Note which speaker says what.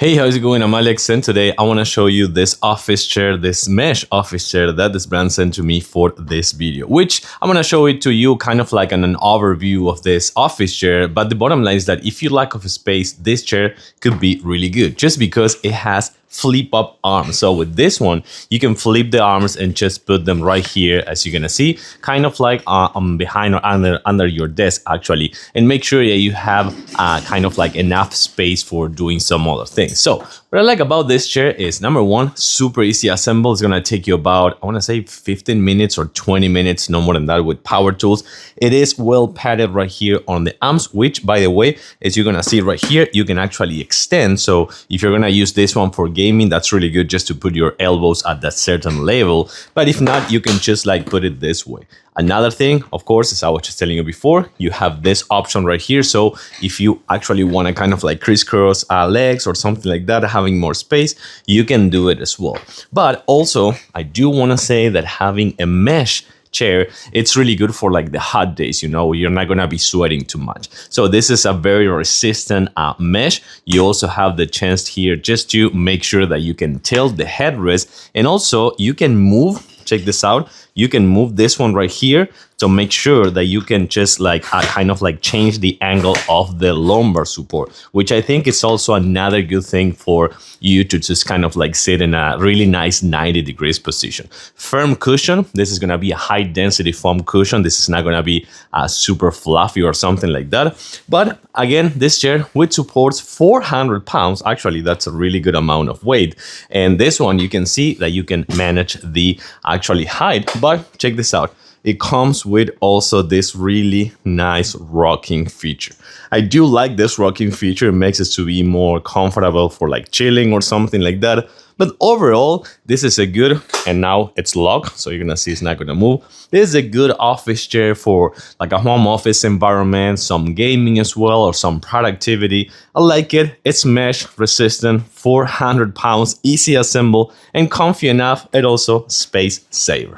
Speaker 1: Hey, how's it going? I'm Alex, and today I want to show you this office chair, this mesh office chair that this brand sent to me for this video, which I'm going to show it to you kind of like an overview of this office chair. But the bottom line is that if you lack of space, this chair could be really good just because it has flip up arms. So with this one, you can flip the arms and just put them right here, as you're gonna see, kind of like behind or under your desk actually, and make sure that you have kind of like enough space for doing some other things. So what I like about this chair is, number one, super easy assemble. It's gonna take you about, I wanna say 15 minutes or 20 minutes, no more than that, with power tools. It is well padded right here on the arms, which, by the way, as you're gonna see right here, you can actually extend. So if you're gonna use this one for gaming, that's really good just to put your elbows at that certain level. But if not, you can just like put it this way. Another thing, of course, as I was just telling you before, you have this option right here. So if you actually want to kind of like crisscross legs or something like that, having more space, you can do it as well. But also, I do want to say that having a mesh chair, it's really good for like the hot days, you know, you're not gonna be sweating too much. So this is a very resistant mesh. You also have the chance here just to make sure that you can tilt the headrest, and also you can move, check this out, you can move this one right here to make sure that you can just like kind of like change the angle of the lumbar support, which I think is also another good thing for you to just kind of like sit in a really nice 90 degrees position. Firm cushion. This is going to be a high density foam cushion. This is not going to be super fluffy or something like that. But again, this chair, which supports 400 pounds, actually that's a really good amount of weight. And this one, you can see that you can manage the actually height. But check this out. It comes with also this really nice rocking feature. I do like this rocking feature. It makes it to be more comfortable for like chilling or something like that. But overall, this is a good, and now it's locked, so you're gonna see it's not gonna move. This is a good office chair for like a home office environment, some gaming as well, or some productivity. I like it. It's mesh resistant, 400 pounds, easy assemble, and comfy enough, and also space saver.